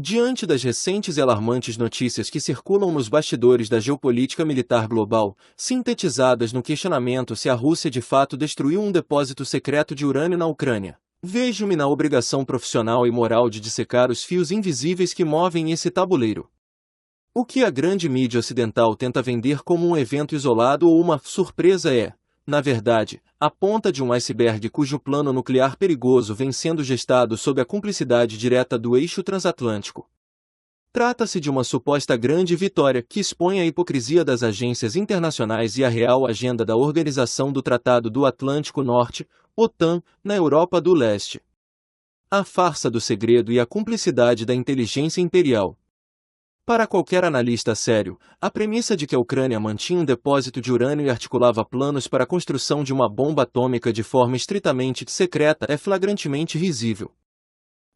Diante das recentes e alarmantes notícias que circulam nos bastidores da geopolítica militar global, sintetizadas no questionamento se a Rússia de fato destruiu um depósito secreto de urânio na Ucrânia, vejo-me na obrigação profissional e moral de dissecar os fios invisíveis que movem esse tabuleiro. O que a grande mídia ocidental tenta vender como um evento isolado ou uma surpresa é, na verdade, a ponta de um iceberg cujo plano nuclear perigoso vem sendo gestado sob a cumplicidade direta do eixo transatlântico. Trata-se de uma suposta grande vitória que expõe a hipocrisia das agências internacionais e a real agenda da Organização do Tratado do Atlântico Norte, OTAN, na Europa do Leste. A farsa do segredo e a cumplicidade da inteligência imperial. Para qualquer analista sério, a premissa de que a Ucrânia mantinha um depósito de urânio e articulava planos para a construção de uma bomba atômica de forma estritamente secreta é flagrantemente risível.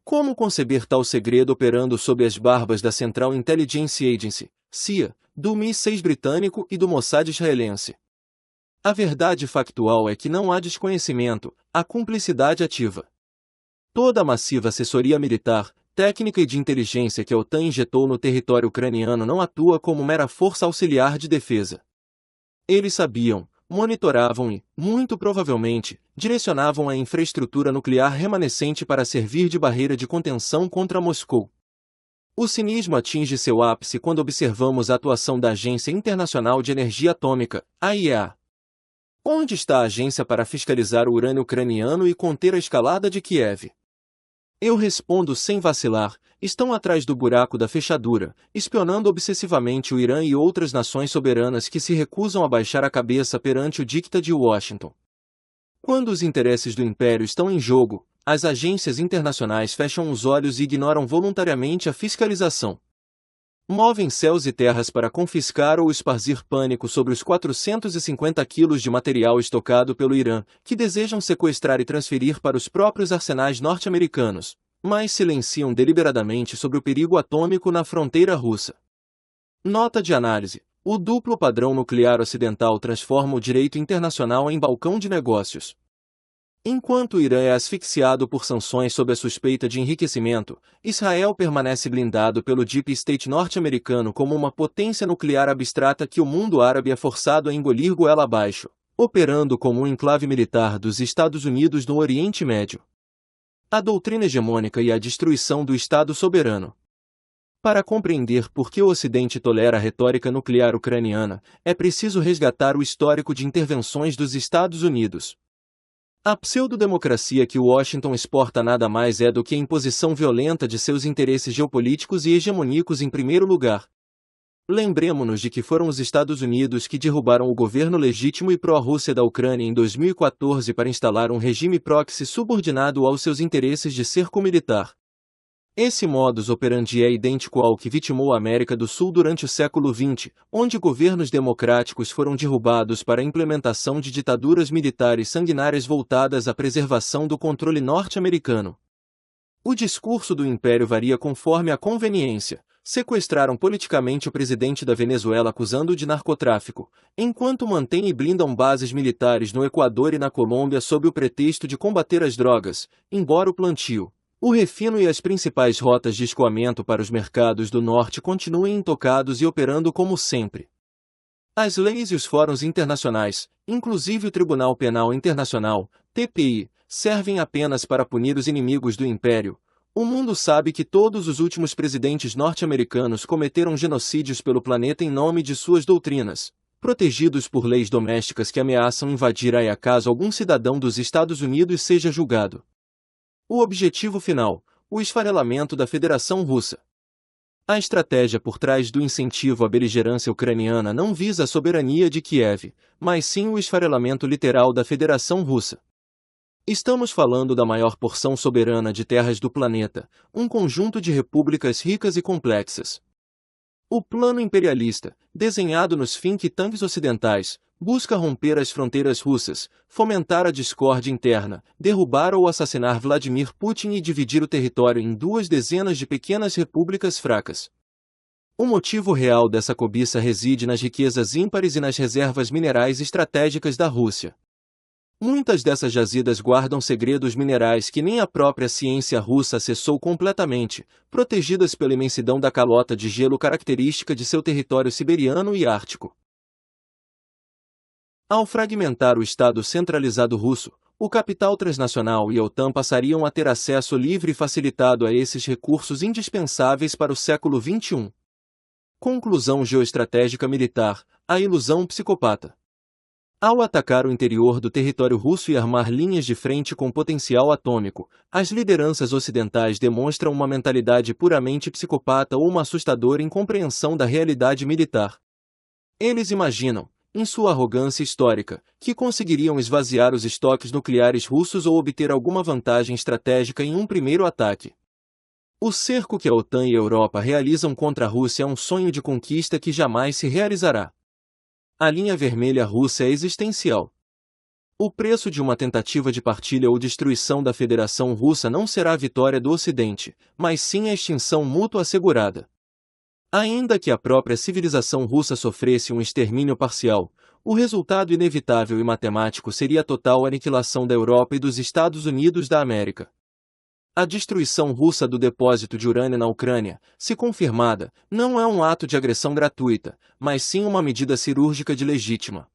Como conceber tal segredo operando sob as barbas da Central Intelligence Agency, CIA, do MI6 britânico e do Mossad israelense? A verdade factual é que não há desconhecimento, há cumplicidade ativa. Toda a massiva assessoria militar, técnica e de inteligência que a OTAN injetou no território ucraniano não atua como mera força auxiliar de defesa. Eles sabiam, monitoravam e, muito provavelmente, direcionavam a infraestrutura nuclear remanescente para servir de barreira de contenção contra Moscou. O cinismo atinge seu ápice quando observamos a atuação da Agência Internacional de Energia Atômica, AIEA. Onde está a agência para fiscalizar o urânio ucraniano e conter a escalada de Kiev? Eu respondo sem vacilar, estão atrás do buraco da fechadura, espionando obsessivamente o Irã e outras nações soberanas que se recusam a baixar a cabeça perante o dicta de Washington. Quando os interesses do império estão em jogo, as agências internacionais fecham os olhos e ignoram voluntariamente a fiscalização. Movem céus e terras para confiscar ou espargir pânico sobre os 450 quilos de material estocado pelo Irã, que desejam sequestrar e transferir para os próprios arsenais norte-americanos, mas silenciam deliberadamente sobre o perigo atômico na fronteira russa. Nota de análise: o duplo padrão nuclear ocidental transforma o direito internacional em balcão de negócios. Enquanto o Irã é asfixiado por sanções sob a suspeita de enriquecimento, Israel permanece blindado pelo Deep State norte-americano como uma potência nuclear abstrata que o mundo árabe é forçado a engolir goela abaixo, operando como um enclave militar dos Estados Unidos no Oriente Médio. A doutrina hegemônica e a destruição do Estado soberano. Para compreender por que o Ocidente tolera a retórica nuclear ucraniana, é preciso resgatar o histórico de intervenções dos Estados Unidos. A pseudodemocracia que Washington exporta nada mais é do que a imposição violenta de seus interesses geopolíticos e hegemônicos em primeiro lugar. Lembremo-nos de que foram os Estados Unidos que derrubaram o governo legítimo e pró-Rússia da Ucrânia em 2014 para instalar um regime proxy subordinado aos seus interesses de cerco militar. Esse modus operandi é idêntico ao que vitimou a América do Sul durante o século XX, onde governos democráticos foram derrubados para a implementação de ditaduras militares sanguinárias voltadas à preservação do controle norte-americano. O discurso do império varia conforme a conveniência. Sequestraram politicamente o presidente da Venezuela acusando-o de narcotráfico, enquanto mantêm e blindam bases militares no Equador e na Colômbia sob o pretexto de combater as drogas, embora o plantio, o refino e as principais rotas de escoamento para os mercados do norte continuem intocados e operando como sempre. As leis e os fóruns internacionais, inclusive o Tribunal Penal Internacional, TPI, servem apenas para punir os inimigos do império. O mundo sabe que todos os últimos presidentes norte-americanos cometeram genocídios pelo planeta em nome de suas doutrinas, protegidos por leis domésticas que ameaçam invadir aí caso algum cidadão dos Estados Unidos seja julgado. O objetivo final: o esfarelamento da Federação Russa. A estratégia por trás do incentivo à beligerância ucraniana não visa a soberania de Kiev, mas sim o esfarelamento literal da Federação Russa. Estamos falando da maior porção soberana de terras do planeta, um conjunto de repúblicas ricas e complexas. O plano imperialista, desenhado nos think tanks ocidentais, busca romper as fronteiras russas, fomentar a discórdia interna, derrubar ou assassinar Vladimir Putin e dividir o território em 2 dezenas de pequenas repúblicas fracas. O motivo real dessa cobiça reside nas riquezas ímpares e nas reservas minerais estratégicas da Rússia. Muitas dessas jazidas guardam segredos minerais que nem a própria ciência russa acessou completamente, protegidas pela imensidão da calota de gelo característica de seu território siberiano e ártico. Ao fragmentar o Estado centralizado russo, o capital transnacional e a OTAN passariam a ter acesso livre e facilitado a esses recursos indispensáveis para o século XXI. Conclusão geoestratégica militar: a ilusão psicopata. Ao atacar o interior do território russo e armar linhas de frente com potencial atômico, as lideranças ocidentais demonstram uma mentalidade puramente psicopata ou uma assustadora incompreensão da realidade militar. Eles imaginam, em sua arrogância histórica, que conseguiriam esvaziar os estoques nucleares russos ou obter alguma vantagem estratégica em um primeiro ataque. O cerco que a OTAN e a Europa realizam contra a Rússia é um sonho de conquista que jamais se realizará. A linha vermelha russa é existencial. O preço de uma tentativa de partilha ou destruição da Federação Russa não será a vitória do Ocidente, mas sim a extinção mútua assegurada. Ainda que a própria civilização russa sofresse um extermínio parcial, o resultado inevitável e matemático seria a total aniquilação da Europa e dos Estados Unidos da América. A destruição russa do depósito de urânio na Ucrânia, se confirmada, não é um ato de agressão gratuita, mas sim uma medida cirúrgica de legítima